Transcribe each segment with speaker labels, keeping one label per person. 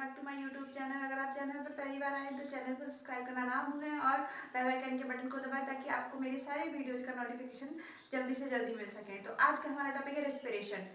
Speaker 1: Back to my YouTube channel. अगर आप channel पर पहली बार आए तो चैनल को सब्सक्राइब करना ना भूलें और बेल आइकन के बटन को दबाएं ताकि आपको मेरी सारी वीडियोज़ का नोटिफिकेशन जल्दी से जल्दी मिल सके। तो आज का हमारा टॉपिक है रेस्पिरेशन।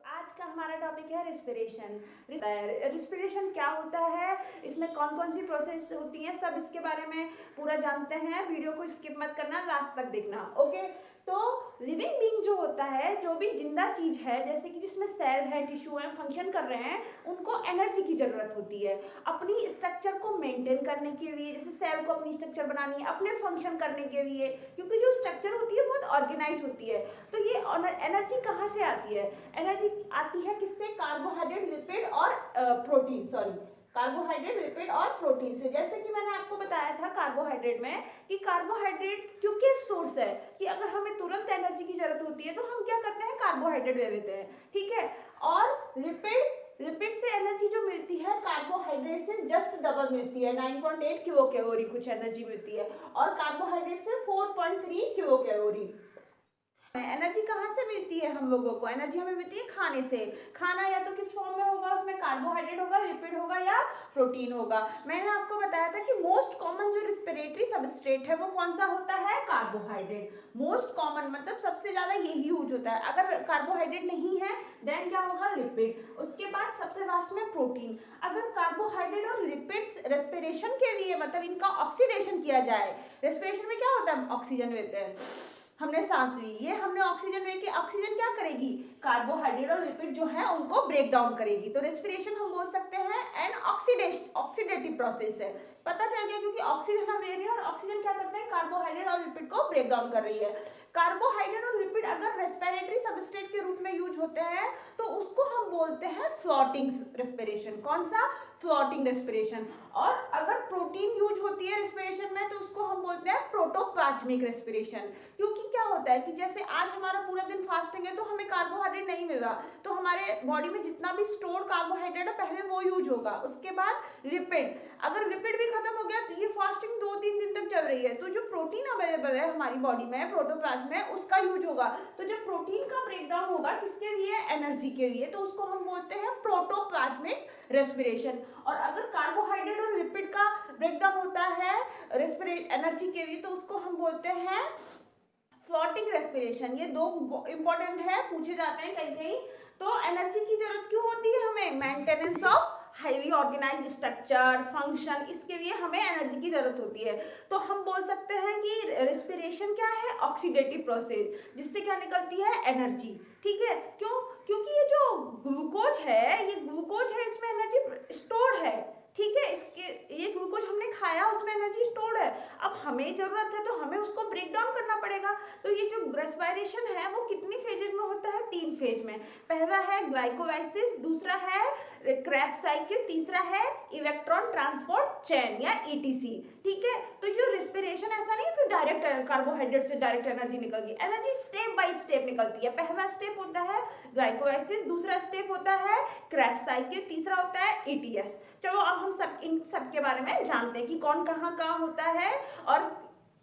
Speaker 1: आज का हमारा टॉपिक है रेस्पिरेशन। रेस्पिरेशन क्या होता है, इसमें कौन कौन सी प्रोसेस होती है, सब इसके बारे में पूरा जानते हैं। वीडियो को स्किप मत करना, लास्ट तक देखना। ओके, तो लिविंग बीइंग जो होता है, जो भी जिंदा चीज है, जैसे कि जिसमें सेल है, टिश्यू है, फंक्शन कर रहे हैं, उनको एनर्जी की जरूरत होती है अपनी स्ट्रक्चर को मेंटेन करने के लिए। जैसे सेल को अपनी स्ट्रक्चर बनानी है, अपने फंक्शन करने के लिए, क्योंकि जो स्ट्रक्चर होती है बहुत ऑर्गेनाइज होती है। तो ये एनर्जी कहाँ से आती है? एनर्जी आती है किससे? कार्बोहाइड्रेट, लिपिड और प्रोटीन, सॉरी, कार्बोहाइड्रेट, लिपिड और प्रोटीन से। जैसे कि मैंने आपको बताया था कार्बोहाइड्रेट में कि कार्बोहाइड्रेट क्योंकि सोर्स है कि अगर हमें तुरंत एनर्जी की जरूरत होती है तो हम क्या करते हैं? कार्बोहाइड्रेट ले लेते हैं, ठीक है। और लिपिड से एनर्जी जो मिलती है कार्बोहाइड्रेट से जस्ट डबल मिलती है, 9.8 किलो कैलोरी कुछ एनर्जी मिलती है, और कार्बोहाइड्रेट से 4.3 किलो कैलोरी। एनर्जी कहाँ से मिलती है हम लोगों को? एनर्जी हमें मिलती है खाने से। खाना या तो किस फॉर्म में होगा, उसमें कार्बोहाइड्रेट होगा, लिपिड होगा या प्रोटीन होगा। मैंने आपको बताया था कि मोस्ट कॉमन जो रिस्पिरेटरी सबस्ट्रेट है वो कौन सा होता है? कार्बोहाइड्रेट। मोस्ट कॉमन मतलब सबसे ज्यादा यही यूज होता है। अगर कार्बोहाइड्रेट नहीं है देन क्या होगा? लिपिड। उसके बाद सबसे लास्ट में प्रोटीन। अगर कार्बोहाइड्रेट और लिपिड रेस्पिरेशन के लिए मतलब इनका ऑक्सीडेशन किया जाए, रेस्पिरेशन में क्या होता है? ऑक्सीजन लेते हैं, हमने सांस ली, ये हमने ऑक्सीजन लेके ऑक्सीजन क्या करेगी? कार्बोहाइड्रेट और लिपिड जो है उनको ब्रेक डाउन करेगी। तो रेस्पिरेशन हम बोल सकते हैं एन ऑक्सीडेटिव प्रोसेस है। पता चल गया, क्योंकि ऑक्सीजन हम ले रहे हैं और ऑक्सीजन क्या करते हैं? कार्बोहाइड्रेट और लिपिड को ब्रेक डाउन कर रही है। कार्बोहाइड्रेट और लिपिड अगर रेस्पिरेटरी सबस्ट्रेट के रूप में यूज होते हैं तो उसको हम बोलते हैं फ्लोटिंग रेस्पिरेशन। कौन सा? Floating respiration. और अगर प्रोटीन यूज होती है रेस्पिरेशन में तो उसको हम बोलते हैं प्रोटोप्लाज्मिक रेस्पिरेशन। क्योंकि क्या होता है कि जैसे आज हमारा पूरा दिन फास्टिंग है तो हमें कार्बोहाइड्रेट नहीं मिला, तो हमारे बॉडी में जितना भी स्टोर कार्बोहाइड्रेट है पहले वो यूज होगा। उसके बाद लिपिड, अगर लिपिड भी खत्म हो गया तो ये फास्टिंग 2-3 दिन तक चल रही है, तो जो प्रोटीन अवेलेबल है हमारी बॉडी में प्रोटोप्लाज्म में उसका यूज होगा। तो जब प्रोटीन का ब्रेकडाउन होगा किसके लिए? एनर्जी के लिए, तो उसको हम बोलते हैं प्रोटोप्लाज्मिक रेस्पिरेशन। और अगर कार्बोहाइड्रेट और लिपिड का ब्रेकडाउन होता है एनर्जी के लिए तो उसको हम बोलते हैं फ्लोटिंग रेस्पिरेशन। ये दो इंपॉर्टेंट है, पूछे जाते हैं कहीं कहीं। तो एनर्जी की जरूरत क्यों होती है हमें? Maintenance of highly organised structure, function, इसके लिए हमें एनर्जी की जरूरत होती है। तो हम बोल सकते हैं कि रेस्पिरेशन क्या है? ऑक्सीडेटिव प्रोसेस, जिससे क्या निकलती है? एनर्जी, ठीक है। क्यों? क्योंकि ये जो ग्लूकोज है, ये ग्लूकोज है, इसमें एनर्जी स्टोर है, ठीक है। इसके ये ग्लूकोज हमने खाया, उसमें एनर्जी स्टोर्ड है। अब हमें जरूरत है तो हमें उसको ब्रेक डाउन करना पड़ेगा। तो ये जो रेस्पिरेशन है वो कितनी फेजेज में होता है? 3 फेज में। पहला है ग्लाइकोलाइसिस, दूसरा है क्रेब्स साइकिल, तीसरा है इलेक्ट्रॉन ट्रांसपोर्ट चेन या ईटीसी, ठीक है। तो जो रेस्पिरेशन ऐसा नहीं है कि डायरेक्ट कार्बोहाइड्रेट से डायरेक्ट एनर्जी निकल गई, एनर्जी स्टेप बाय स्टेप निकलती है। पहला स्टेप होता है ग्लाइकोलाइसिस, दूसरा स्टेप होता है क्रेब्स साइकिल, तीसरा होता है ईटीएस। चलो अब हम सब इन सब के बारे में जानते हैं कि कौन कहाँ कहाँ होता है और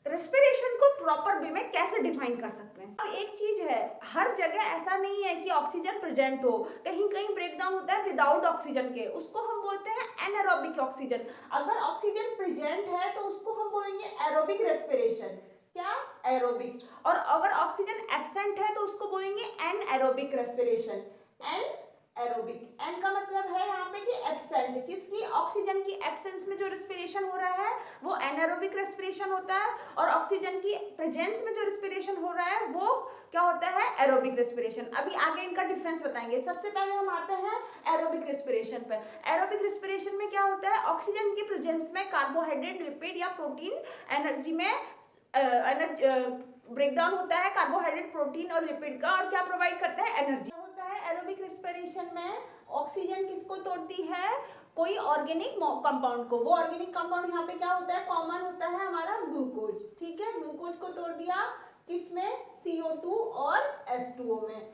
Speaker 1: रेस्पिरेशन को प्रॉपर वे में कैसे डिफाइन कर सकते हैं। अब एक चीज है, हर जगह ऐसा नहीं है कि ऑक्सीजन प्रेजेंट हो, कहीं कहीं ब्रेकडाउन होता है विदाउट ऑक्सीजन के, उसको हम बोलते हैं एनारोबिक ऑक्सीजन। अगर ऑक्सीजन प्रेजेंट है तो उसको हम बोलेंगे एरोबिक रेस्पिरेशन। क्या? एरोबिक। और अगर ऑक्सीजन एब्सेंट है तो उसको बोलेंगे anaerobic respiration. An aerobic, an का मतलब है यहाँ पे कि एब्सेंट, किसकी? ऑक्सीजन की एब्सेंस में जो रेस्पिरेशन हो रहा है वो एनारोबिक रेस्पिरेशन होता है, और ऑक्सीजन की प्रेजेंस में जो रेस्पिरेशन हो रहा है वो क्या होता है? Aerobic respiration. अभी आगे इनका डिफरेंस बताएंगे। सबसे पहले हम आते हैं एरोबिक रेस्पिरेशन पे। एरोबिक रेस्पिरेशन में क्या होता है? ऑक्सीजन की प्रेजेंस में कार्बोहाइड्रेट, लिपिड या प्रोटीन एनर्जी में ब्रेकडाउन होता है कार्बोहाइड्रेट, प्रोटीन और लिपिड का, और क्या प्रोवाइड करता है? एनर्जी होता है। एरोबिक रेस्पिरेशन में ऑक्सीजन किसको तोड़ती है? कोई ऑर्गेनिक कंपाउंड को। वो ऑर्गेनिक कंपाउंड यहाँ पे क्या होता है? कॉमन होता है हमारा ग्लूकोज, ठीक है। ग्लूकोज को तोड़ दिया किसमें? CO2 और H2O में।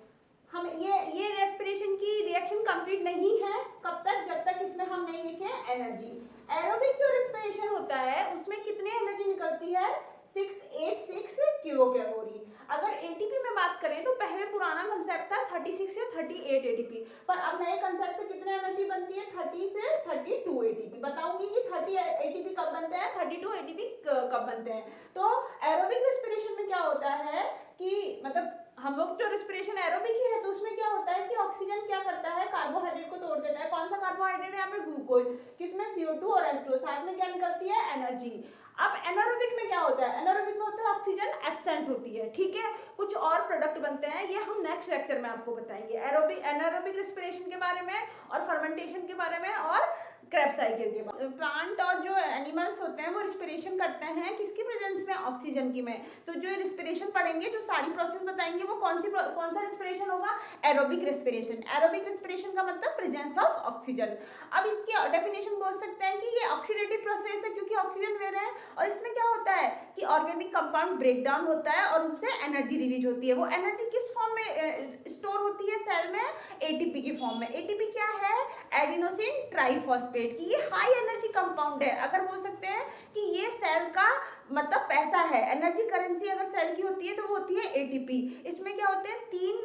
Speaker 1: हम ये रेस्पिरेशन की रिएक्शन कंप्लीट नहीं है, कब तक? जब तक इसमें हम नहीं लिखे एनर्जी। एरोबिक जो रेस्पिरेशन होता है उसमें कितनी एनर्जी निकलती है? 686 किलो कैलोरी। अगर एटीपी में बात करें तो पहले पुराना कंसेप्ट था 36 या 38 एटीपी, पर अब नए कंसेप्ट से कितने एनर्जी बनती है 30 से 32 एटीपी। बताऊंगी कि 30 एटीपी कब बनते हैं, 32 एटीपी कब बनते हैं। तो एरोबिक रेस्पिरेशन में क्या होता है कि मतलब हम लोग जो रेस्पिरेशन एरोबिक ही है तो उसमें क्या होता है कि ऑक्सीजन क्या करता है, कार्बोहाइड्रेट को तोड़ देता है। कौन सा कार्बोहाइड्रेट है यहाँ पे, ग्लूकोज, किसमें CO2 और H2O, साथ में क्या निकलती है, एनर्जी। अब एनारोबिक में क्या होता है, एनारोबिक में होता है ऑक्सीजन एब्सेंट होती है, ठीक है, कुछ और प्रोडक्ट बनते हैं, ये हम नेक्स्ट लेक्चर में आपको बताएंगे, एरोबिक एनारोबिक रेस्पिरेशन के बारे में और फर्मेंटेशन के बारे में और क्रेब्स साइकिल के बारे में। प्लांट और जो एनिमल्स होते हैं वो रिस्पिरेशन करते हैं किसकी प्रेजेंस में, ऑक्सीजन की में। तो जो रिस्पिरेशन पढ़ेंगे, जो सारी प्रोसेस बताएंगे, वो कौन सा रेस्पिरेशन होगा, एरोबिक रेस्पिरेशन। एरोबिक रेस्पिरेशन का मतलब प्रेजेंस ऑफ ऑक्सीजन। अब इसकी डेफिनेशन बोल सकते हैं कि ये ऑक्सीडेटिव प्रोसेस है क्योंकि ऑक्सीजन ले रहे हैं, और इसमें क्या होता है कि ऑर्गेनिक कंपाउंड ब्रेक डाउन होता है और उनसे एनर्जी रिलीज होती है। वो एनर्जी किस फॉर्म में स्टोर होती है सेल में, एटीपी की फॉर्म में। एटीपी क्या है, एडिनोसिन ट्राइफॉस्फेट की, ये हाई एनर्जी कंपाउंड है। अगर बोल सकते हैं कि ये सेल का मतलब पैसा है, एनर्जी करेंसी अगर सेल की होती है तो वो होती है एटीपी। इसमें क्या होते हैं, 3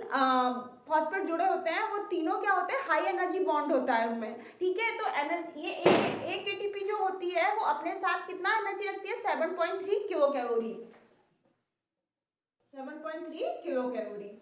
Speaker 1: फॉस्फेट जुड़े होते हैं, वो तीनों क्या होते हैं, हाई एनर्जी बॉन्ड होता है उनमें, ठीक है। तो एनर्जी, ये एक एटीपी जो होती है वो अपने साथ कितना एनर्जी रखती है, 7.3 किलो कैलोरी, 7.3 किलो कैलोरी।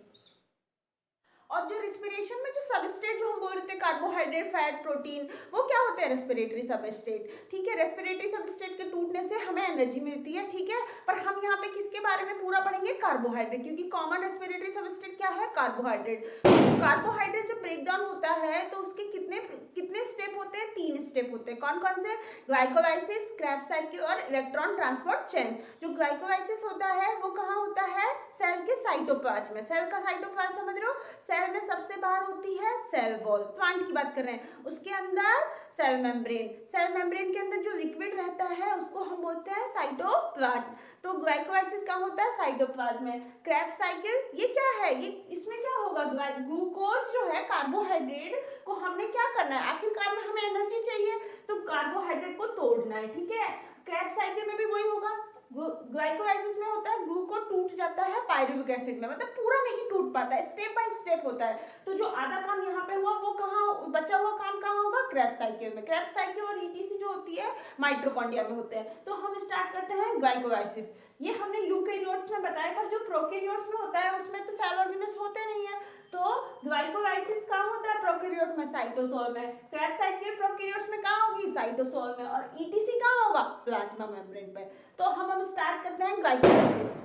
Speaker 1: और जो रिस्पिरेशन में जो सबस्ट्रेट जो हम बोल रहे थे, कार्बोहाइड्रेट, फैट, प्रोटीन, वो क्या होते हैं, रेस्पिरेटरी सबस्ट्रेट, ठीक है। रेस्पिरेटरी सबस्ट्रेट के टूटने से हमें एनर्जी मिलती है, ठीक है। पर हम यहाँ पे किसके बारे में पूरा पढ़ेंगे, कार्बोहाइड्रेट, क्योंकि कॉमन रेस्पिरेटरी सबस्ट्रेट क्या है, कार्बोहाइड्रेट। कार्बोहाइड्रेट जब ब्रेक डाउन होता है तो उसके कितने कितने स्टेप होते हैं, 3 स्टेप होते हैं। कौन कौन से, ग्लाइकोलाइसिस, क्रेब्स साइकिल और इलेक्ट्रॉन ट्रांसपोर्ट चेन। जो ग्लाइकोलाइसिस होता है वो कहाँ होता है, सेल के साइटोप्लाज्म में। सेल का साइटोप्लाज्म समझ रहे हो, सेल में सबसे बाहर होती है सेल वॉल, प्लांट की बात कर रहे हैं, उसके अंदर सेल मेम्ब्रेन, सेल मेम्ब्रेन के अंदर जो लिक्विड रहता है उसको हम बोलते हैं साइटोप्लाज्म। तो ग्लाइकोलाइसिस कहाँ होता है, साइटोप्लाज्म में। क्रेब्स साइकिल ये क्या है, ये इसमें क्या होगा, ग्लूकोज जो है, कार्बोहाइड्रेट को हमने क्या करना है, आखिरकार में हमें एनर्जी चाहिए तो कार्बोहाइड्रेट को तोड़ना है, ठीक है। क्रेब्स साइकिल में भी वही होगा। ग्लाइकोलाइसिस में होता है ग्लूकोज टूट जाता है पायरुविक एसिड में, मतलब पूरा नहीं टूट पाता, स्टेप बाय स्टेप होता है। तो जो आधा काम यहाँ पे हुआ वो कहाँ, बचा हुआ काम कहाँ होगा, क्रेब्स साइकिल में। क्रेब्स साइकिल और ईटीसी जो होती है माइटोकॉन्ड्रिया में होते हैं। तो हम स्टार्ट करते हैं ग्लाइकोलाइसिस। ये हमने यूकेरियोट्स में बताया, पर जो प्रोकैरियोट्स में होता है उसमें तो सेल ऑर्गेनेल्स होते नहीं है। तो ग्लाइकोलाइसिस कहाँ होता है, प्रोकैरियोट में, साइटोसोल में। क्रेब्स साइकिल प्रोकैरियोट्स में कहाँ होगी, साइटोसोल में। और ईटीसी कहाँ होगा, प्लाज्मा मेम्ब्रेन पे। तो हम स्टार्ट करते हैं ग्लाइकोलाइसिस।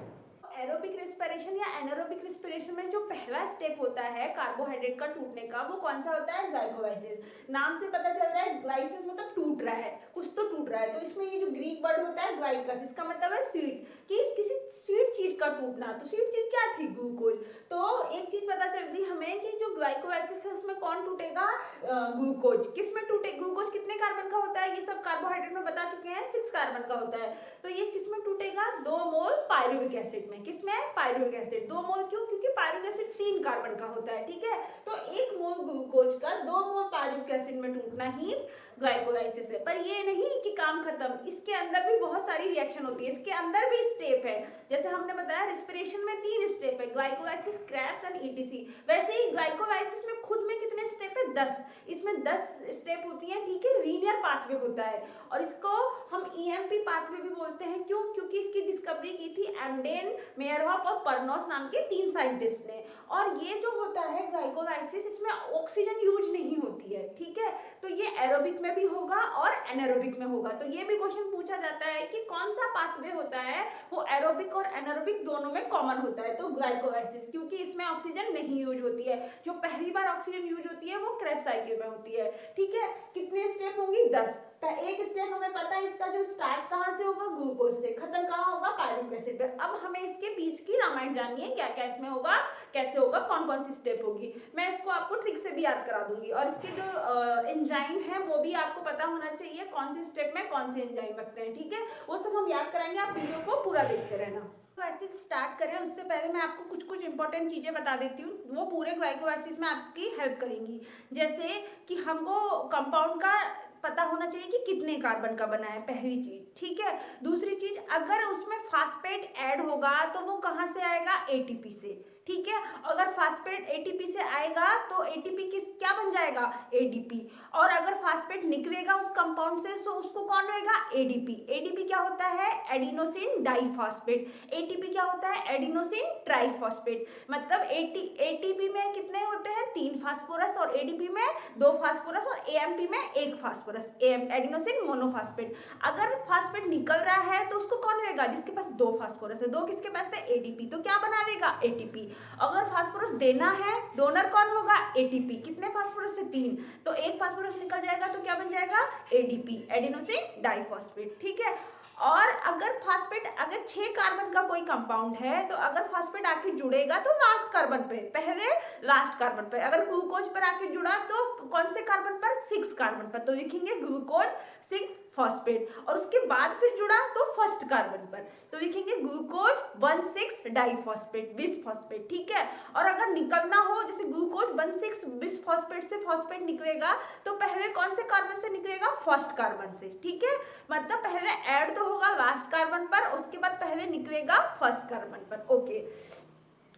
Speaker 1: एरोबिक रेस्पिरेशन या एनारोबिक रेस्पिरेशन में जो पहला स्टेप होता है कार्बोहाइड्रेट का टूटने का, वो कौन सा होता है, ग्लाइकोलाइसिस। नाम से पता चल रहा है ग्लाइसिस मतलब टूट रहा है, कुछ तो टूट रहा है। तो इसमें ये जो ग्रीक वर्ड होता है ग्लाइकस, इसका मतलब है स्वीट, कि किसी स्वीट चीज का टूटना। तो स्वीट चीज क्या थी, ग्लूकोज। तो एक चीज पता चल गई हमें कि जो ग्लाइकोलाइसिस है उसमें कौन टूटेगा, ग्लूकोज। किस में टूटे, ग्लूकोज कितने कार्बन का होता है, ये सब कार्बोहाइड्रेट में बता चुके हैं, 6 कार्बन का होता है। तो ये किस में टूटेगा, 2 मोल पायरुविक एसिड में। किसमें, पायरुविक एसिड। 2 मोल क्यों, क्योंकि पायरुविक एसिड 3 कार्बन का होता है, ठीक है। तो 1 मोल ग्लूकोज का 2 मोल पायरुविक एसिड में टूटना ही ग्लाइकोलाइसिस है। पर ये नहीं कि काम खत्म, इसके अंदर भी बहुत सारी रिएक्शन होती है, इसके अंदर भी स्टेप है। जैसे हमने बताया रेस्पिरेशन में 3 स्टेप है, ग्लाइकोलाइसिस, क्रेब्स एंड ईटीसी। वैसे ही ग्लाइकोलाइसिस में खुद में कितने स्टेप है, 10। इसमें 10 स्टेप होती है, ठीक है। लीनियर पाथवे होता है और इसको हम ईएमपी पाथवे भी बोलते हैं। क्यों, क्योंकि इसकी डिस्कवरी की थी एम्डेन, मेयरहोफ और परनोस नाम के 3 साइंटिस्ट ने। और ये जो होता है ग्लाइकोलाइसिस, इसमें ऑक्सीजन यूज नहीं होती है, ठीक है। तो ये एरोबिक में भी होगा और एनारोबिक में होगा। तो ये भी क्वेश्चन पूछा जाता है कि कौन सा पाथवे होता है वो एरोबिक और एनारोबिक दोनों में कॉमन होता है, तो ग्लाइकोलाइसिस, क्योंकि इसमें ऑक्सीजन नहीं यूज होती है। जो पहली बार ऑक्सीजन यूज होती है वो क्रेब्स साइकिल में होती है, ठीक है। कितने स्टेप होंगी, 10। एक स्टेप हमें पता है इसका, जो स्टार्ट कहाँ से होगा, ग्लूकोज से, खत्म कहाँ होगा, पायरुविक एसिड पे। अब हमें इसके बीच की रामायण जाननी है, क्या क्या इसमें होगा, कैसे होगा, कौन कौन सी स्टेप होगी। मैं इसको आपको ट्रिक से भी याद करा दूंगी। और इसके जो एंजाइम है वो भी आपको पता होना चाहिए, कौन से स्टेप में कौन से एंजाइम लगते हैं, ठीक है। वो सब हम याद कराएंगे, आप वीडियो को पूरा देखते रहना। ग्लाइकोलाइसिस स्टार्ट करें उससे पहले मैं आपको कुछ कुछ इंपॉर्टेंट चीजें बता देती हूँ, वो पूरे ग्लाइकोलाइसिस में आपकी हेल्प करेंगी। जैसे कि हमको कंपाउंड का पता होना चाहिए कि कितने कार्बन का बना है, पहली चीज, ठीक है। दूसरी चीज, अगर उसमें फास्फेट ऐड होगा तो वो कहाँ से आएगा, एटीपी से, ठीक है। अगर फास्फेट एटीपी से आएगा तो एटीपी किस क्या बन जाएगा, एडीपी। और अगर फास्फेट निकलेगा उस कंपाउंड से तो उसको कौन होएगा, एडीपी। एडीपी क्या होता है, एडिनोसिन डाइफॉस्फेट। एटीपी क्या होता है, एडिनोसिन ट्राइफॉस्फेट। मतलब एटीपी में कितने होते हैं, 3 फास्फोरस, और एडीपी में 2 फास्फोरस, और एएमपी में 1 फास्फोरस, एडिनोसिन मोनोफास्फेट। अगर फास्फेट निकल रहा है तो उसको कौन लेगा, जिसके पास 2 फास्फोरस है, 2 किसके पास है, एडीपी, तो क्या बना लेगा, एटीपी। अगर फास्फोरस देना है, डोनर कौन होगा, एटीपी। कितने फास्फोरस से, 3, तो 1 फास्फोरस निकल जाएगा तो क्या बन जाएगा, एडीपी, एडिनोसिन डाइफॉस्फेट। ठीक है। और अगर फास्फेट, अगर 6 कार्बन का कोई कंपाउंड है तो अगर फास्फेट आके जुड़ेगा तो लास्ट कार्बन पे, पहले लास्ट कार्बन पे। अगर ग्लूकोज पर आके जुड़ा तो कौन से कार्बन पर, 6 कार्बन पर, तो लिखेंगे ग्लूकोज 6 फॉस्फेट। और उसके बाद फिर जुड़ा तो फर्स्ट कार्बन पर, तो लिखेंगे ग्लूकोज 1,6 डाइफॉस्फेट, बिसफॉस्फेट। ठीक है। और अगर निकलना हो, जैसे ग्लूकोज 1,6 बिसफॉस्फेट से फॉस्फेट निकलेगा तो पहले कौन से कार्बन से निकलेगा, फर्स्ट कार्बन से। ठीक है। मतलब पहले ऐड तो होगा लास्ट कार्बन पर, उसके बाद पहले निकलेगा फर्स्ट कार्बन पर। ओके।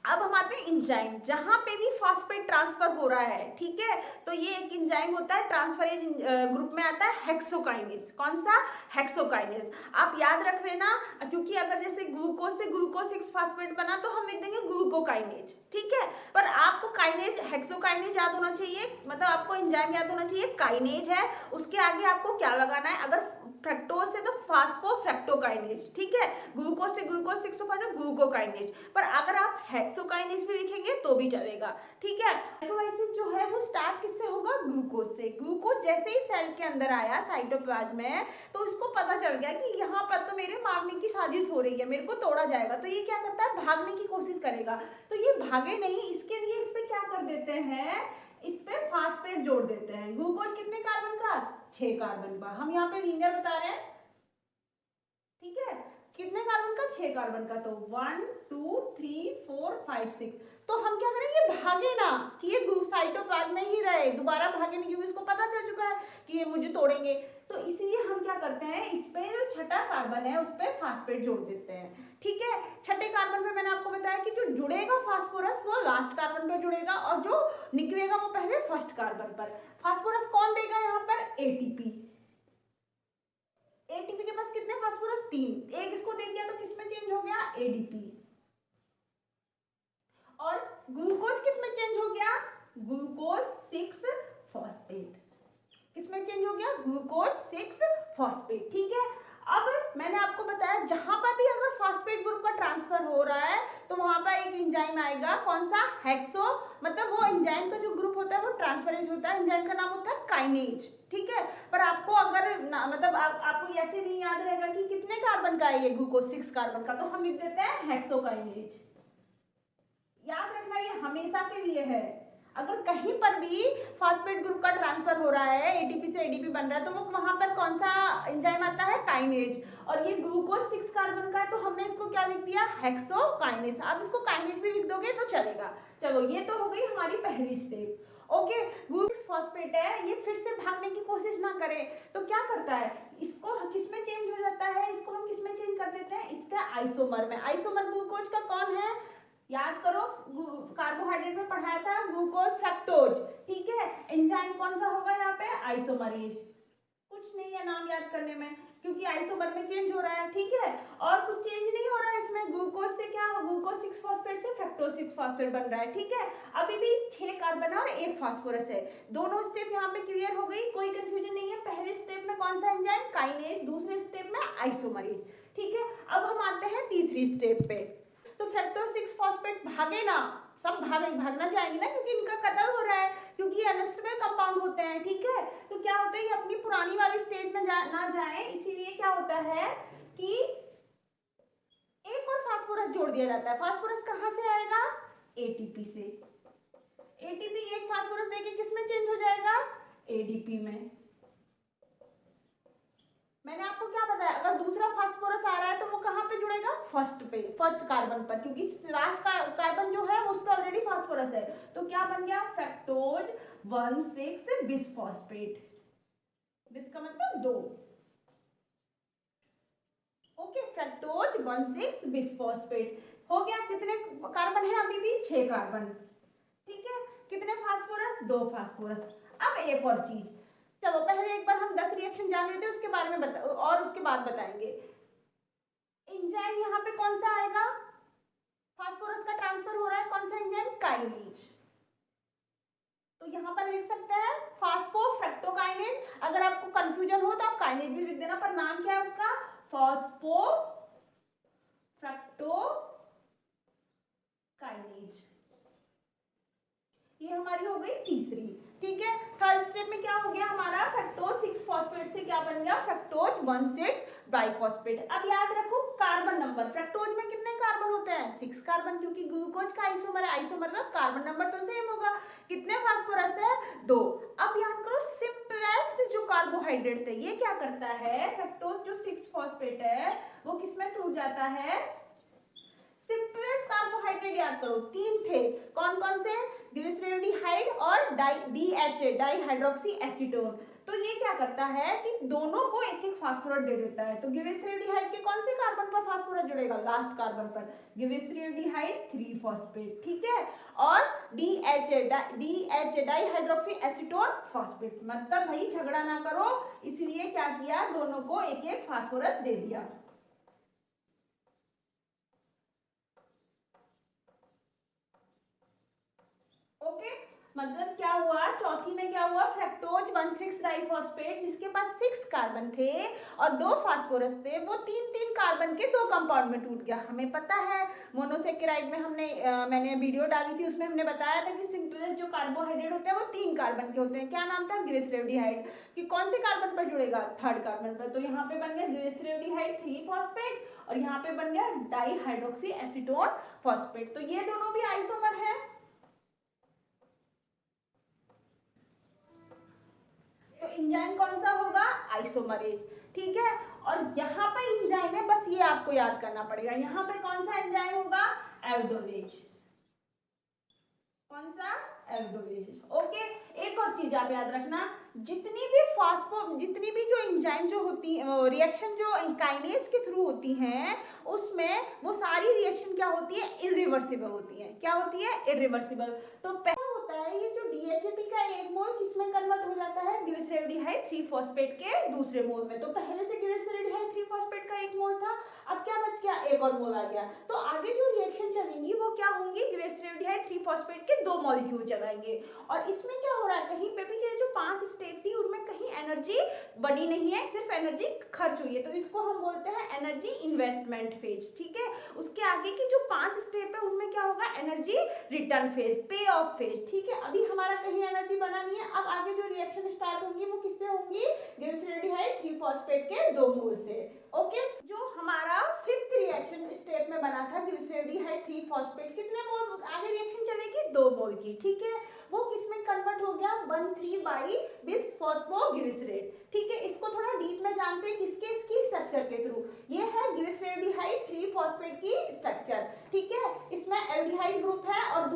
Speaker 1: अब हम आते हैं एंजाइम, जहां पे भी फॉस्फेट ट्रांसफर हो रहा है। ठीक है। तो ये एक एंजाइम होता है, ट्रांसफरेज ग्रुप में आता है हेक्सोकाइनेज। कौन सा, हेक्सोकाइनेज। आप याद रख लेना, क्योंकि अगर जैसे ग्लूकोज से ग्लूकोज 6 फॉस्फेट बना तो हम लिख देंगे ग्लूकोकाइनेज। ठीक है। पर आपको काइनेज, हेक्सोकाइनेज याद होना चाहिए, मतलब आपको एंजाइम याद होना चाहिए, काइनेज है, उसके आगे आपको क्या लगाना है, अगर फ्रक्टोज से तो फास्फोफ्रक्टोकाइनेज। ठीक है। ग्लूकोज से ग्लूकोज 6 ग्लूकोकाइनेज। पर अगर आप हेक्सोकाइनेज भी लिखेंगे तो भी चलेगा। ठीक है। ग्लाइकोलाइसिस जो है वो स्टार्ट किससे होगा, ग्लूकोज से। ग्लूकोज जैसे ही सेल के अंदर आया साइटोप्लाज्म में, तो उसको पता चल गया कि यहाँ पर तो मेरे मारने की साजिश हो रही है, मेरे को तोड़ा जाएगा। तो ये क्या करता है, भागने की कोशिश करेगा। तो ये भागे नहीं, इसके लिए इस पे क्या कर देते हैं, इस पे फास्फेट जोड़ देते हैं। ग्लूकोज कितने कार्बन का, 6 कार्बन का। हम यहाँ पे लीनियर बता रहे हैं। ठीक है। कितने कार्बन का, 6 कार्बन का। तो 1 2 3 4 5 6। तो हम क्या करें, ये भागे ना, कि ये साइटोप्लाज्म में ही रहे, दोबारा भागे नहीं, क्योंकि इसको पता चल चुका है कि ये मुझे तोड़ेंगे। तो इसलिए हम क्या करते हैं, इस पे जो छठा कार्बन है उस पे फास्फेट जोड़ देते हैं। ठीक है। छठे कार्बन पे मैंने आपको बताया कि जो जुड़ेगा फास्फोरस वो लास्ट कार्बन पर जुड़ेगा, और जो निकलेगा वो पहले फर्स्ट कार्बन पर। फास्फोरस कौन देगा यहाँ पर, एटीपी। एटीपी के पास कितने फास्फोरस, 3, एक इसको दे दिया तो किसमें चेंज हो गया, एडीपी। और ग्लूकोज किसमें चेंज हो गया, ग्लूकोज 6 फॉस्फेट। किसमें चेंज हो गया, ग्लूकोज 6 फॉस्फेट। ठीक है। अब मैंने आपको बताया जहां पर भी अगर फॉस्फेट ग्रुप का ट्रांसफर हो रहा है तो वहां पर एक एंजाइम आएगा, कौन सा, हेक्सो। मतलब वो एंजाइम का जो ग्रुप होता है वो ट्रांसफरेज होता है, एंजाइम का नाम होता है काइनेज। ठीक है। पर आपको अगर मतलब आपको ऐसे नहीं याद रहेगा कि कितने कार्बन का है ये ग्लूकोज, 6 कार्बन का, तो हम लिख देते हैं हेक्सोकाइनेज। याद रखना ये हमेशा के लिए है। अगर कहीं पर भी फॉस्फेट ग्रुप का ट्रांसफर हो रहा है, एटीपी से एडीपी बन रहा है, तो वो वहां पर कौन सा एंजाइम आता है, काइनेज। और ये ग्लूकोज 6 कार्बन का है तो हमने इसको क्या लिख दिया, हेक्सोकाइनेज। आप इसको काइनेज भी लिख दोगे तो चलेगा। चलो ये तो हो गई हमारी पहली स्टेप। ओके। ग्लूकोज फॉस्फेट है, ये फिर से भागने की कोशिश ना करे तो क्या करता है, इसको किसमें चेंज हो जाता है, इसको हम किसमें चेंज कर देते हैं, इसका आइसोमर में। आइसोमर ग्लूकोज का कौन है, याद करो, कार्बोहाइड्रेट में पढ़ाया था, ग्लूकोज फ्रक्टोज। ठीक है। एंजाइम कौन सा होगा यहाँ पे, आइसोमरेज। कुछ नहीं है नाम याद करने में, क्योंकि आइसोमर में चेंज हो रहा है। ठीक है। और कुछ चेंज नहीं हो रहा है इसमें, ग्लूकोज से क्या, ग्लूकोज 6 फॉस्फेट से फ्रक्टोज 6 फॉस्फेट बन रहा है। ठीक है। अभी भी 6 कार्बन और 1 फास्फोरस है। दोनों स्टेप यहाँ पे क्लियर हो गई, कोई कंफ्यूजन नहीं है। पहले स्टेप में कौन सा एंजाइम, काइनेज, दूसरे स्टेप में आइसोमरेज। ठीक है। अब हम आते हैं तीसरी स्टेप पे। तो फ्रक्टोज 6 फॉस्फेट भागे ना, सब भागना चाहेंगे ना, क्योंकि इनका कत्ल हो रहा है, क्योंकि अनस्टेबल कंपाउंड होते हैं। ठीक है। तो क्या होता है, ये अपनी पुरानी वाली स्टेज में ना जाए, इसीलिए क्या होता है कि एक और फास्फोरस जोड़ दिया जाता है। फास्फोरस कहां से आएगा, एटीपी से। एटीपी एक फास्फोरस देके किसमें चेंज हो जाएगा, एडीपी में। मैंने आपको क्या बताया, अगर दूसरा फास्फोरस आ रहा है तो वो कहां पे जुड़ेगा, फर्स्ट पे, फर्स्ट कार्बन पर, क्योंकि लास्ट कार्बन जो है उस पे ऑलरेडी फास्फोरस है। तो क्या बन गया, फ्रक्टोज 1,6 बिसफॉस्फेट। बिस का मतलब 2। ओके। फ्रक्टोज 1,6 बिसफॉस्फेट हो गया। कितने कार्बन है अभी भी? 6 कार्बन। ठीक है, कितने फास्फोरस? 2 फास्फोरस। अब एक और चीज, चलो पहले एक बार हम 10 रिएक्शन जान लेते हैं, उसके बारे में और उसके बाद बताएंगे। एंजाइम यहाँ पे कौन सा आएगा? फास्फोरस का ट्रांसफर हो रहा है, कौन सा एंजाइम? काइनेज। तो यहाँ पर लिख सकते हैं फास्फोफ्रक्टोकाइनेज। अगर आपको कंफ्यूजन हो तो आप काइनेज भी लिख देना, पर नाम क्या है उसका? फास्फोफ्रक्टोकाइनेज। ये हमारी हो गई तीसरी। ठीक है, थर्ड स्टेप में क्या हो गया हमारा? फ्रक्टोज 6 फॉस्फेट से क्या बन गया? Fructose 1,6 diphosphate. अब याद रखो कार्बन नंबर, फ्रक्टोज में कितने कार्बन होते हैं? 6 कार्बन, क्योंकि ग्लूकोज का आइसोमर है, आइसोमर मतलब कार्बन नंबर तो सेम होगा। कितने फास्फोरस है? 2। अब याद करो सिंपलेस्ट जो कार्बोहाइड्रेट थे, ये क्या करता है? फ्रक्टोज जो 6 फॉस्फेट है वो किसमें टूट जाता है? सिंपलेस्ट कार्बोहाइड्रेट याद करो 3 थे, कौन कौन से? ग्लिसरेल्डिहाइड और DHA डाइहाइड्रोक्सी एसीटोन। तो ये क्या करता है कि दोनों को एक एक फास्फोरस दे देता है। तो ग्लिसरेल्डिहाइड के कौन से कार्बन पर फास्फोरस जुड़ेगा? लास्ट कार्बन पर, ग्लिसरेल्डिहाइड 3 फॉस्फेट। ठीक है, और DHA डाइहाइड्रोक्सी एसीटोन फॉस्फेट। मतलब भाई झगड़ा ना करो, इसलिए क्या किया? दोनों को एक एक फास्फोरस दे दिया। ओके, मतलब क्या हुआ? चौथी में क्या हुआ? फ्रक्टोज 1,6 डाइफॉस्फेट जिसके पास 6 कार्बन थे और 2 फास्फोरस थे, वो 3-3 कार्बन के 2 कंपाउंड में टूट गया। हमें पता है मोनोसेकेराइड में मैंने वीडियो डाली थी, उसमें हमने बताया था कि सिंपलेस्ट जो कार्बोहाइड्रेट होते हैं वो 3 कार्बन के होते हैं। क्या नाम था? ग्लिसरेल्डिहाइड। कि कौन से कार्बन पर जुड़ेगा? 3rd कार्बन पर। तो यहाँ पे बन गया ग्लिसरेल्डिहाइड 3 फॉस्फेट और यहाँ पे बन गया डाइहाइड्रोक्सी एसीटोन फॉस्फेट। तो ये दोनों भी आइसोमर है। तो एंजाइम कौन सा होगा? आइसोमरेज। ठीक है, और यहाँ पर एंजाइम है, बस ये आपको याद करना पड़ेगा। यहाँ पे कौन सा एंजाइम होगा? एल्डोवेज। कौन सा? एल्डोवेज। ओके, एक और चीज आप याद रखना, जितनी भी जो एंजाइम जो होती है, रिएक्शन जो काइनेज के थ्रू होती हैं, उसमें वो सारी रिएक्शन क्या होती है? इरिवर्सिबल होती है। क्या होती है? इरिवर्सिबल। तो पहला होता है ये जो DHAP का एक मोल किसमें कन्वर्ट हो जाता है? ग्लिसरेल्डिहाइड 3 फॉस्फेट के दूसरे मोल में। तो पहले से ग्लिसरेल्डिहाइड 3 फॉस्फेट का एक मोल था, अब क्या बच गया? एक और मोल आ गया। तो आगे जो रिएक्शन चलेंगी वो क्या होंगी? ग्लिसरेल्डिहाइड 3 फॉस्फेट के 2 मॉलिक्यूल चलाएंगे। और इसमें क्या हो रहा है? कहीं पे भी ये जो 5 स्टेप थी उनमें कहीं एनर्जी बनी नहीं है, सिर्फ एनर्जी खर्च हुई है। तो इसको हम बोलते हैं एनर्जी इन्वेस्टमेंट फेज। ठीक है, उसके आगे की जो 5 स्टेप है उनमें क्या होगा? एनर्जी रिटर्न फेज, पे ऑफ फेज। ठीक है, अभी हमारा कहीं एनर्जी बना नहीं है। अब आगे जो रिएक्शन स्टार्ट होंगी वो किससे होंगी? ग्लिसरेल्डिहाइड 3 फॉस्फेट के 2 मोल से। ओके, जो हमारा 5th रिएक्शन स्टेप में बना था ग्लिसरेल्डिहाइड 3 फॉस्फेट, कितने मोल आगे रिएक्शन चलेगी? 2 मोल की। ठीक है, वो किसमें कन्वर्ट हो गया? 1,3 बाई बिस फॉस्फोग्लिसरेट। ठीक है, इसको थोड़ा डीप में जानते हैं, किसके? इसकी स्ट्रक्चर के थ्रू। ये है ग्लिसरेल्डिहाइड 3 फॉस्फेट की स्ट्रक्चर। ठीक है, इसमें एल्डिहाइड ग्रुप है और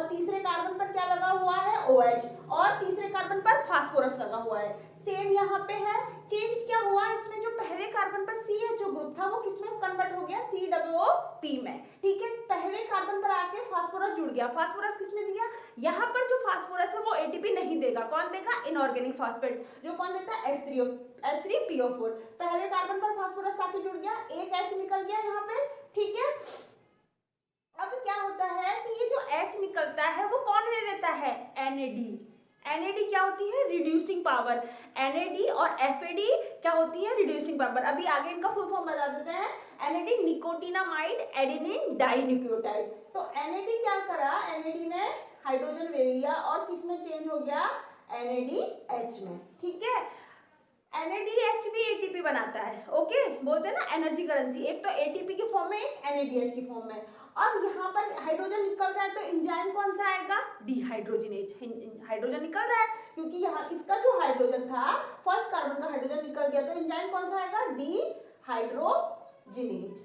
Speaker 1: तीसरे कार्बन पर क्या लगा हुआ है? OH, और तीसरे कार्बन पर फास्फोरस लगा हुआ है। सेम यहाँ पे है। चेंज क्या हुआ? इसमें जो पहले कार्बन पर CHO ग्रुप था वो किसमें कन्वर्ट हो गया? COOP में। ठीक है, पहले कार्बन पर आके फास्फोरस जुड़ गया। फास्फोरस किसने दिया? यहाँ पर जो फास्फोरस है वो ATP नहीं देगा। कौन देगा? Inorganic phosphate. जो कौन देता है? H3PO4। पहले कार्बन पर फास्फोरस आके जुड़ गया, एक H निकल गया यहाँ पे। ठीक है, अब क्या होता है कि ये जो H निकलता है वो कौन ले लेता है? NAD। NAD क्या होती है? Reducing power. NAD और FAD क्या होती है? Reducing power. अभी आगे इनका फुल फॉर्म बता देते हैं। NAD nicotinamide adenine dinucleotide. तो NAD क्या करा? NAD ने हाइड्रोजन ले लिया और किस में चेंज हो गया? NADH में। ठीक है, NADH भी ATP बनाता है। ओके, बोलते हैं ना एनर्जी करेंसी, एक तो ATP की फॉर्म में, एक NADH की फॉर्म में। अब यहाँ पर हाइड्रोजन निकल रहा है तो एंजाइम कौन सा आएगा? डिहाइड्रोजिनेज। हाइड्रोजन निकल रहा है क्योंकि यहाँ इसका जो हाइड्रोजन था, फर्स्ट कार्बन का हाइड्रोजन निकल गया, तो एंजाइम कौन सा आएगा? डिहाइड्रोजिनेज।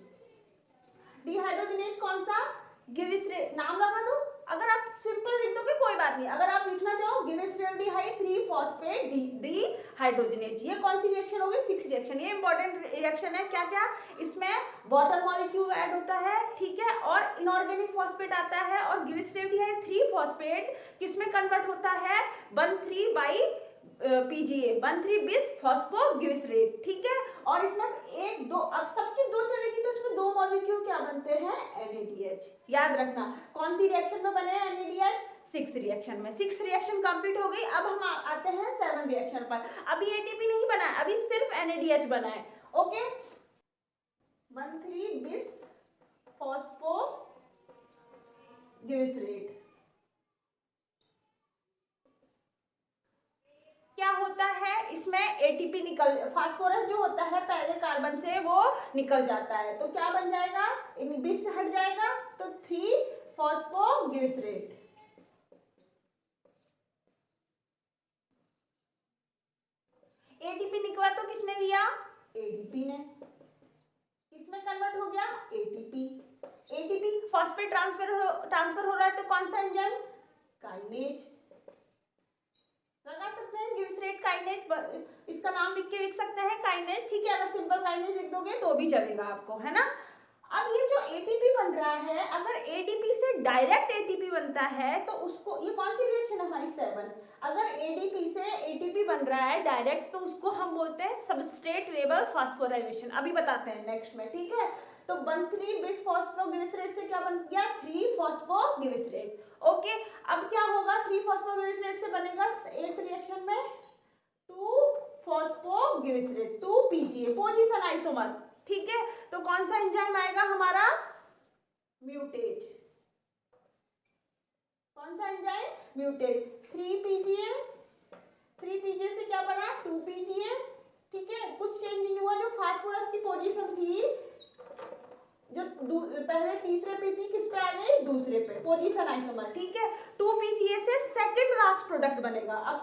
Speaker 1: डिहाइड्रोजिनेज कौन सा? नाम लगा दो, अगर आप सिंपल लिख दोगे कोई बात नहीं, अगर आप लिखना चाहो गिवेस्ट्रेल्डिहाइड 3 फॉस्फेट डी हाइड्रोजनेज, ये कौन सी रिएक्शन होगी? 6 रिएक्शन। ये इंपॉर्टेंट रिएक्शन है। क्या क्या इसमें वाटर मॉलिक्यूल ऐड होता है, ठीक है, और इनऑर्गेनिक फॉस्फेट आता है, और गिवेस्ट्रेल्डिहाइड 3 फॉस्फेट किसमें कन्वर्ट होता है? 1,3 बाई PGA 1,3 बिस फॉस्फोग्लिसरेट, ठीक है। और इसमें एक दो, अब सब चीज दो चलेगी तो इसमें दो मॉलिक्यूल क्या बनते हैं? NADH। याद रखना कौन सी रिएक्शन में बने हैं NADH? 6 रिएक्शन में। 6 रिएक्शन कंप्लीट हो गई। अब हम आते हैं 7 रिएक्शन पर। अभी ATP नहीं बना है, अभी सिर्फ NADH बना है। ओके, 1,3 बिस फॉस्फोग्लिसरेट। क्या होता है इसमें? ATP निकल, फास्फोरस जो होता है पहले कार्बन से वो निकल जाता है, तो क्या बन जाएगा? बिस हट जाएगा तो 3 फॉस्फोग्लिसरेट। ATP निकला तो किसने दिया? ADP ने। किसमें कन्वर्ट हो गया? ATP फॉस्फेट ट्रांसफर हो रहा है तो कौन सा एंजाइम? काइनेज। लगा सकते हैं ग्लिसरेट काइनेज, इसका नाम लिख के लिख सकते हैं काइनेज, ठीक है। अगर सिंपल काइनेज लिख दोगे तो भी चलेगा आपको, है ना। अब ये जो ATP बन रहा है, अगर ADP से डायरेक्ट ATP बनता है तो उसको, ये कौन सी रिएक्शन है हमारी? 7। अगर ADP से ATP बन रहा है डायरेक्ट तो उसको हम बोलते हैं सबस्ट्रेट लेवल फास्फोराइलेशन। अभी बताते हैं नेक्स्ट में, ठीक है। तो 1,3 बिस फॉस्फोग्लिसरेट से क्या बन गया? 3 फॉस्फोग्लिसरेट। ओके, अब क्या होगा? 3 फॉस्फोग्लिसरेट से बनेगा 8th रिएक्शन में 2 फॉस्फोग्लिसरेट 2 PGA पोजीशन आइसोमर, ठीक है। तो कौन सा एंजाइम आएगा हमारा? म्यूटेज। कौन सा एंजाइम? म्यूटेज। 3 PGA से क्या बना? 2 PGA, ठीक है। कुछ चेंज नहीं हुआ। जो फास्फोरस की पोजीशन थी, जो पहले तीसरे पे थी, किस पे आ गई? दूसरे पे, पोजीशन आइसोमर, ठीक है। 2 PGA से सेकंड लास्ट प्रोडक्ट बनेगा। अब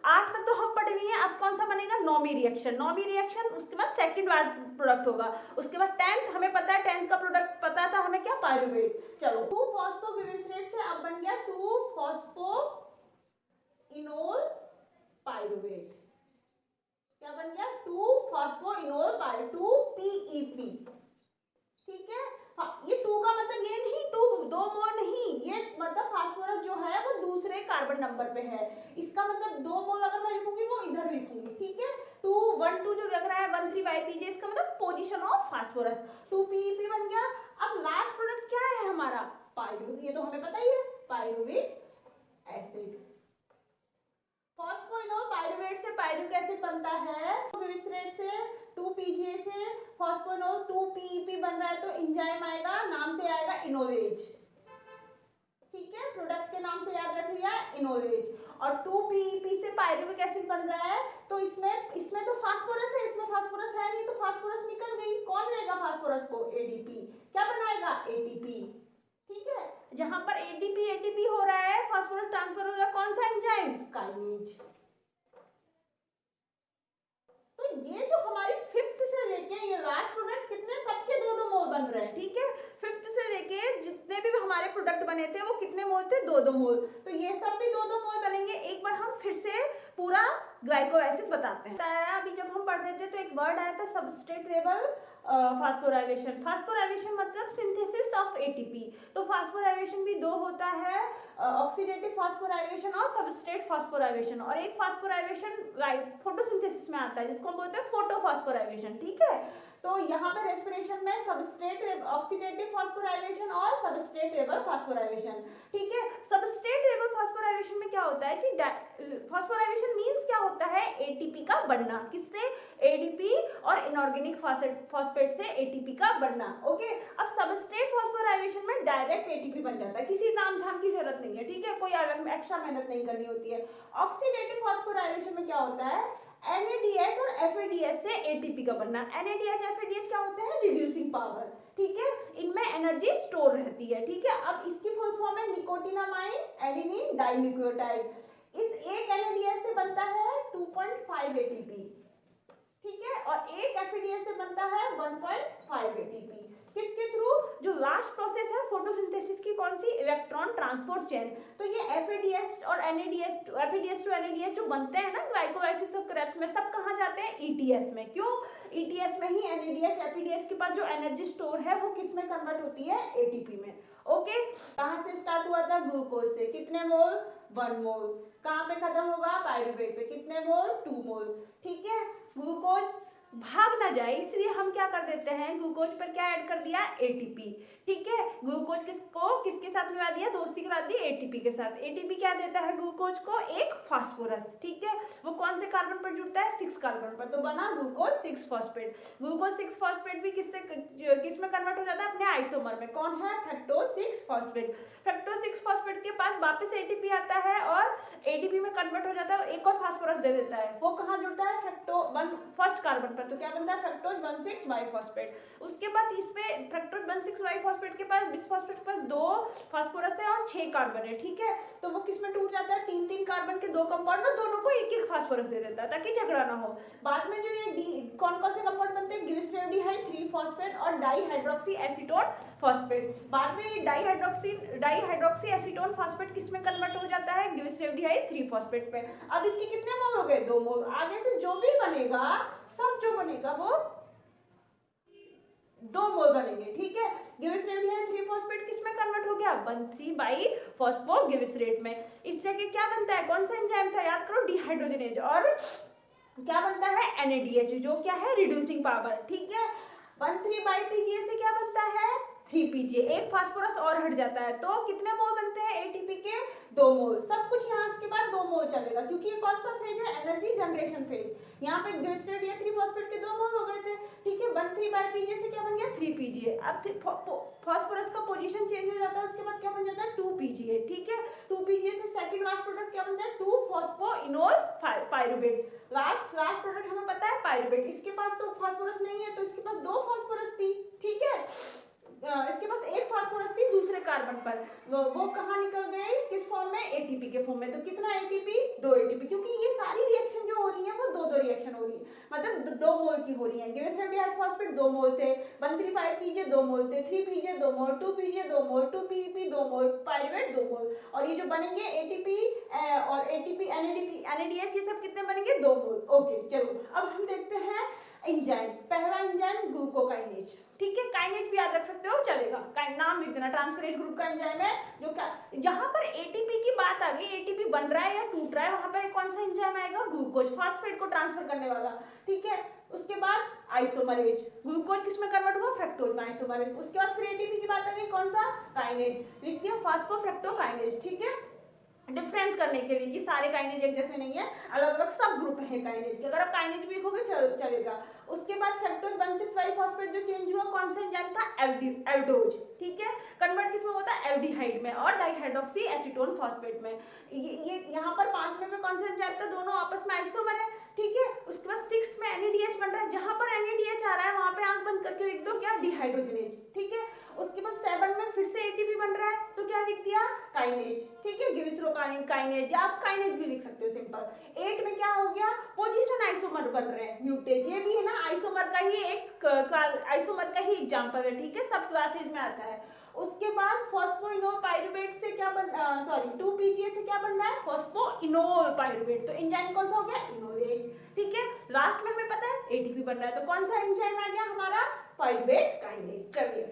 Speaker 1: 8 तक तो हम पढ़ गए हैं। अब कौन सा बनेगा? 9वीं रिएक्शन, उसके बाद सेकंड प्रोडक्ट होगा। उसके बाद 10th, हमें पता है 10th का प्रोडक्ट पता था हमें, क्या? पायरुवेट। चलो, 2 फॉस्फोग्लिसरेट से अब बन गया 2 फॉस्फोइनोल पायरुवेट। क्या बन गया? 2 फॉस्फोइनोल पायरुवेट, 2 PEP, ठीक है। हाँ, ये 2 का मतलब ये नहीं 2 मोल नहीं, ये मतलब फास्फोरस जो है वो दूसरे कार्बन नंबर पे है। इसका मतलब 2 मोल अगर मैं लिखूंगी वो इधर लिखूंगी, ठीक है। 2 1 2 जो लग रहा है 1 3 बाई PJ, इसका मतलब पोजीशन ऑफ फास्फोरस। 2 PEP बन गया। अब लास्ट प्रोडक्ट क्या है हमारा? पायरुवेट। ये तो हमें पता ही है, पायरुविक एसिड। फॉस्फोइनोल पायरुवेट से पायरुविक एसिड बनता है। ग्लिसरेट से 2 PGA से फॉस्फोइनोल 2 PEP बन रहा है तो एंजाइम आएगा, नाम से आएगा इनोवेज, ठीक है। प्रोडक्ट के नाम से याद रख लिया, इनोवेज। और 2 PEP से पायरुविक एसिड बन रहा है तो इसमें तो फास्फोरस है, इसमें फास्फोरस है नहीं तो फास्फोरस निकल गई। कौन लेगा फास्फोरस को? ADP। क्या बनाएगा? ATP, ठीक है। जहां पर ATP हो रहा है, फास्फोरस ट्रांसफर हो रहा है, कौन सा एंजाइम? काइनेज। तो ये जो हमारी 5th से लेके ये लास्ट प्रोडक्ट कितने, सबके 2-2 मोल बन रहे हैं, ठीक है। 5th से लेके जितने भी हमारे प्रोडक्ट बने थे वो कितने मोल थे? 2-2 मोल। तो ये सब भी 2-2 मोल बनेंगे। एक बार हम फिर से पूरा ग्लाइको एसिड बताते हैं। अभी जब हम पढ़ रहे थे तो एक वर्ड आया था सबस्ट्रेट लेवल फास्फोराइलेशन। फास्फोराइलेशन मतलब सिंथेसिस ऑफ ATP। तो फास्फोराइलेशन भी 2 होता है, ऑक्सीडेटिव फास्फोराइलेशन और सबस्ट्रेट फास्फोराइलेशन। और एक फास्फोराइलेशन फोटोसिंथेसिस में आता है जिसको हम बोलते हैं फोटोफास्फोराइलेशन, ठीक है। तो यहाँ पे रेस्पिरेशन में सबस्ट्रेट ऑक्सीडेटिव फास्फोराइलेशन और सबस्ट्रेट लेवल फास्फोराइलेशन, ठीक है। सबस्ट्रेट लेवल फास्फोराइलेशन में क्या होता है कि फास्फोराइलेशन मींस क्या होता है? ATP का बनना। किससे? ADP और इनऑर्गेनिक फॉस्फेट से ATP का बनना, ओके। अब सबस्ट्रेट फास्फोराइलेशन में डायरेक्ट ATP बन जाता है, किसी तामझाम की जरूरत नहीं है, ठीक है। कोई अलग एक्स्ट्रा मेहनत नहीं करनी होती है। ऑक्सीडेटिव फास्फोराइलेशन में क्या होता है? NADH और FADH से ATP का बनना। NADH FADH क्या होते हैं? रिड्यूसिंग पावर, ठीक है। इनमें एनर्जी स्टोर रहती है, ठीक है। अब इसकी फुल फॉर्म है निकोटिनामाइन एडेनिन डाइन्यूक्लियोटाइड। इस एक NADH से बनता है 2.5 ATP, ठीक है। और एक FADH से बनता है 1.5 ATP। किसके थ्रू? जो लास्ट प्रोसेस है फोटोसिंथेसिस की, कौन
Speaker 2: कौन सी, इलेक्ट्रॉन ट्रांसपोर्ट चेन। तो ये FADH और NADH, FADH टू NADH जो बनते हैं ना ग्लाइकोलाइसिस ऑफ क्रेब्स में, सब कहाँ जाते हैं, ETS में। क्यों, ETS में ही NADH FADH के पास जो एनर्जी स्टोर है वो किस में कन्वर्ट होती है, ATP में। ओके, कहाँ से स्टार्ट हुआ था, ग्लूकोज से, कितने मोल, 1 मोल। कहाँ पे खत्म होगा, पायरुवेट पे, कितने मोल, 2 मोल। ठीक है, ग्लूकोज भाग ना जाए इसलिए हम क्या कर देते हैं, ग्लूकोज पर क्या ऐड कर दिया, ATP। ठीक है, ग्लूकोज किसके साथ मिला दिया, दोस्ती करा दी ATP के साथ। ATP क्या देता है ग्लूकोज को, एक फास्फोरस। ठीक है, वो कौन से कार्बन पर जुड़ता है, 6 कार्बन पर, तो बना ग्लूकोज 6 फॉस्फेट। ग्लूकोज 6 फॉस्फेट भी किस में कन्वर्ट हो जाता है, अपने आइसोमर में। कौन है, फ्रक्टोज 6 फॉस्फेट। फ्रक्टोज 6 फॉस्फेट के पास वापस ATP आता है और ATP में कन्वर्ट हो जाता है, एक और फास्फोरस दे देता है। वो कहाँ जुड़ता है, फर्स्ट कार्बन पर, तो क्या बनता है, फ्रक्टोज 1,6 बाइफॉस्फेट। उसके बाद इसमें फ्रक्टोज 1,6 बाइफॉस्फेट के पास बिसफॉस्फेट के पास 2 फास्फोरस है और 6 कार्बन है। ठीक है, तो वो किस में टूट जाता है, 3-3 कार्बन के 2 कंपाउंड में, दोनों को एक फास्फोरस दे देता है ताकि झगड़ा ना हो। बाद में जो ये कौन कौन से कंपाउंड बनते हैं, ग्लिसरेल्डिहाइड 3 फॉस्फेट और डाइहाइड्रोक्सी एसीटोन फॉस्फेट। बाद में ये डाइहाइड्रोक्सी एसीटोन फॉस्फेट किस में कन्वर्ट हो जाता है, ग्लिसरेल्डिहाइड 3 फॉस्फेट पे। अब इसके कितने मोल हो गए, 2 मोल। आगे से जो भी बनेगा, सब जो बनेगा वो 2 मोल बनेंगे। ठीक है, ग्लिसरेल्डिहाइड 3 फॉस्फेट किस में कन्वर्ट हो गया, 1,3 बाई फॉस्फोग्लिसरेट में। इस जगह क्या बनता है, कौन सा एंजाइम था, याद करो, डिहाइड्रोजनेज। और क्या बनता है, NADH, जो क्या है, रिड्यूसिंग पावर। ठीक है, 1,3 बाई PGA से क्या बनता है, 3 PGA, एक फास्फोरस और हट जाता है, तो कितने मोल बनते हैं ATP के, 2 मोल। सब कुछ यहाँ के बाद 2 मोल चलेगा क्योंकि ये कौन सा फेज है, एनर्जी जनरेशन फेज। यहाँ पे ग्लिसरेट 3 फॉस्फेट के 2 मोल हो गए थे। ठीक है, 1,3 बाई PGA से क्या बन गया, 3 PGA। अब फास्फोरस का पोजीशन चेंज हो जाता है, उसके बाद क्या बन जाता है, 2 PGA। ठीक है, 2 PGA से सेकंड लास्ट प्रोडक्ट क्या बनता है, 2 फॉस्फोइनोल पायरुवेट। लास्ट प्रोडक्ट हमें पता है पायरुवेट। इसके पास तो फास्फोरस नहीं है, तो इसके पास 2 फास्फोरस थी। ठीक है, इसके पास एक फास्फोरस थी दूसरे कार्बन पर, वो कहाँ निकल गए, किस फॉर्म में, ATP के फॉर्म में। तो कितना ATP, 2 ATP, क्योंकि ये सारी रिएक्शन जो हो रही है वो 2-2 रिएक्शन हो रही है, मतलब 2 मोल की हो रही है। ग्लिसरेल्डिहाइड फॉस्फेट 2 मोल थे, 1,3 PGA 2 मोल थे, 3 PGA 2 मोल, 2 PGA 2 मोल, 2 PEP 2 मोल, पायरुवेट 2 मोल। और ये जो बनेंगे ATP और ATP NADH, ये सब कितने बनेंगे, 2 मोल। ओके, चलो अब हम देखते हैं एंजाइम। पहला एंजाइम ग्लूकोकाइनेज। ठीक है, काइनेज भी याद रख सकते हो, चलेगा, नाम लिख देना, ट्रांसफरेज ग्रुप का एंजाइम है। जो जहां पर ATP की बात आ गई, ATP बन रहा है या टूट रहा है, वहां पर कौन सा एंजाइम आएगा, ग्लूकोज, फास्फेट को ट्रांसफर करने वाला। ठीक है, उसके बाद आइसोमरेज, ग्लूकोज किसमें कन्वर्ट हुआ, फ्रक्टोज में, आइसोमरेज। उसके बाद फिर ATP की बात आ गई, कौन सा, काइनेज, लिखती है फास्फोफ्रक्टोकाइनेज। ठीक है, डिफरेंस करने के लिए कि सारे काइनेज एक जैसे नहीं है, अलग अलग सब ग्रुप है काइनेज के। अगर आप काइनेज भी लिखोगे चलेगा। उसके बाद फ्रक्टोज 1,6 बाइफॉस्फेट जो चेंज हुआ, कौन सा एंजाइम था, एल्डोज। ठीक है, कन्वर्ट किसमें होता है, एल्डिहाइड में और डाइहाइड्रोक्सी एसीटोन फॉस्फेट में। ये यहाँ पर 5वें में कौन सा एंजाइम था, दोनों आपस में आइसोमर है। ठीक है, उसके बाद 6 में NADH बन रहा है, जहां पर NADH आ रहा है वहां पे आंख बंद करके लिख दो क्या, डिहाइड्रोजनेज। ठीक है, उसके बाद 7 में फिर से ATP बन रहा है, तो क्या लिख दिया, काइनेज। ठीक है, ग्लिसरोकाइनेज, या आप काइनेज भी लिख सकते हो सिंपल। 8 में क्या हो गया, पोजीशन आइसोमर बन रहे हैं, म्यूटेज। ये भी है ना आइसोमर का ही एग्जांपल है। ठीक है, सब क्लासेज में आता है। उसके बाद फॉस्फोइनोल पायरुवेट से क्या 2 PGA से क्या बन रहा है, फॉस्फोइनोल पायरुवेट। तो एंजाइम कौन सा हो गया, इनोलेज। ठीक है, लास्ट में हमें पता है ATP बन रहा है, तो कौन सा एंजाइम आ गया हमारा, पायरुवेट काइनेज। चलिए,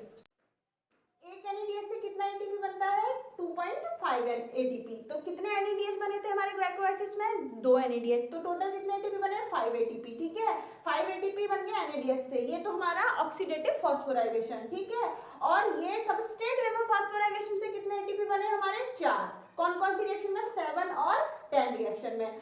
Speaker 2: एक NADH से कितना ATP बनता है, 2.5 ATP। तो कितने NADH बने थे हमारे ग्लाइकोलाइसिस में, 2 NADH। तो टोटल कितने ATP बने, 5 ATP। ठीक है, 5 ATP बन गया NADH से। ये तो हमारा ऑक्सीडेटिव फॉस्फोराइलेशन। ठीक है, और ये सबस्ट्रेट लेवल फॉस्फोराइलेशन से कितने ATP बने हमारे, 4। कौन कौन सी रिएक्शन में, 7 और 10 रिएक्शन में।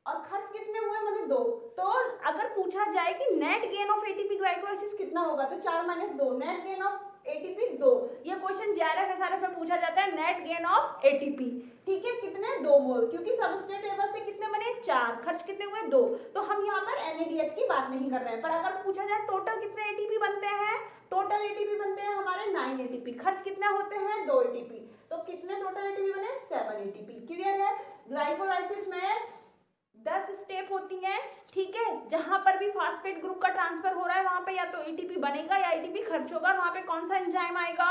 Speaker 2: और खर्च कितने हुए, मतलब 2। तो अगर पूछा जाए कि net gain of ATP glycolysis कितना होगा, तो 4 - 2, नेट गेन ऑफ ATP 2। ये क्वेश्चन JRF SRF में पूछा जाता है, नेट गेन ऑफ ATP। ठीक है, कितने, 2 मोल, क्योंकि सबस्ट्रेट लेवल से कितने बने, 4, खर्च कितने हुए, 2। तो हम यहाँ पर NADH की बात नहीं कर रहे हैं। पर अगर पूछा जाए टोटल कितने ATP बनते हैं, टोटल ATP बनते हैं हमारे 9 ATP, खर्च कितने होते हैं, 2 ATP। तो कितने टोटल ATP बने, 7 ATP। क्लियर है, ग्लाइकोलाइसिस में 10 स्टेप होती हैं। ठीक है, जहां पर भी फास्फेट ग्रुप का ट्रांसफर हो रहा है वहां पे या तो ATP बनेगा या ATP खर्च होगा, वहां पे कौन सा एंजाइम आएगा,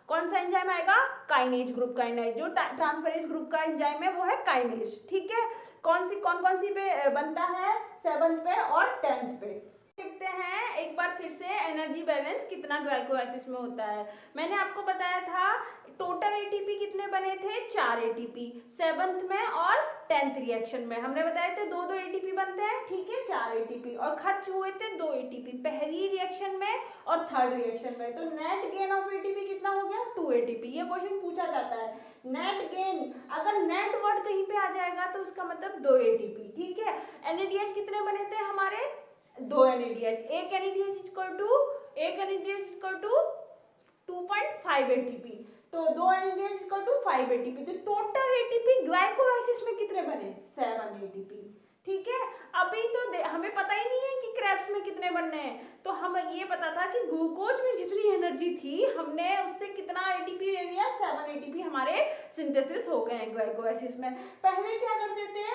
Speaker 2: कौन सा एंजाइम आएगा? काइनेज ग्रुप का एंजाइम। जो ट्रांसफरेज ग्रुप का एंजाइम है वो है काइनेज। ठीक है, कौन सी पे बनता है? 7th पे और 10th पे। देखते हैं एक बार फिर से एनर्जी बैलेंस कितना ग्लाइकोलाइसिस में होता है। मैंने आपको बताया था टोटल एटीपी कितने बने थे? 4 एटीपी 7th में और 10th रिएक्शन में। हमने बताए थे 2-2 एटीपी बनते हैं। ठीक है, 4 एटीपी और खर्च हुए थे 2 एटीपी पहली रिएक्शन में और थर्ड रिएक्शन में। तो नेट गेन ऑफ एटीपी कितना हो गया? 2 एटीपी। ये क्वेश्चन पूछा जाता है। नेट गेन, अगर नेट वर्ड कहीं पे आ जाएगा तो उसका मतलब 2 एटीपी। ठीक है, एनएडीएच कितने बने थे हमारे? 2 एनएडीएच। एक एनएडीएच इक्वल टू 2.5 एटीपी। तो 2 एनएडीएच इक्वल टू 5 एटीपी। तो टोटल एटीपी ग्लाइकोलाइसिस में कितने बने? 7 एटीपी। ठीक है, अभी तो हमें पता ही नहीं है कि क्रेब्स में कितने बनने हैं। तो हमें ये पता था कि ग्लूकोज में जितनी एनर्जी थी हमने उससे कितना एटीपी ले लिया? 7 एटीपी हमारे सिंथेसिस हो गए हैं ग्लाइकोलाइसिस में। पहले क्या करते थे?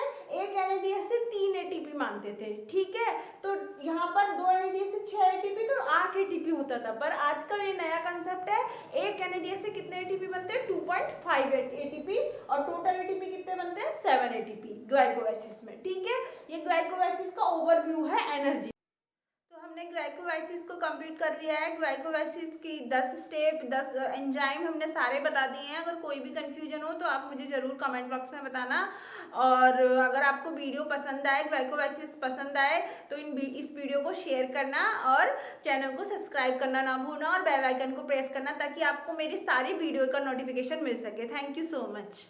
Speaker 2: एक एनएडीएच से 3 एटीपी मानते थे। ठीक है, तो यहाँ पर 2 एनएडीएच से 6 एटीपी तो 8 एटीपी होता था। पर आज का ये नया कंसेप्ट है, एक एनएडीएच से कितने एटीपी बनते हैं? 2.5 एटीपी और टोटल एटीपी कितने बनते हैं? 7 एटीपी ग्लाइकोलाइसिस में। ठीक है, ये ग्लाइकोलाइसिस का ओवरव्यू है एनर्जी। तो हमने ग्लाइकोलाइसिस को कंप्लीट कर लिया है। ग्लाइकोलाइसिस की 10 स्टेप 10 एंजाइम हमने सारे बता दिए हैं। अगर कोई भी कंफ्यूजन हो तो आप मुझे ज़रूर कमेंट बॉक्स में बताना। और अगर आपको वीडियो पसंद आए, ग्लाइकोलाइसिस पसंद आए तो इस वीडियो को शेयर करना और चैनल को सब्सक्राइब करना ना भूलना और बेल आइकन को प्रेस करना ताकि आपको मेरी सारी वीडियो का नोटिफिकेशन मिल सके। Thank you so much.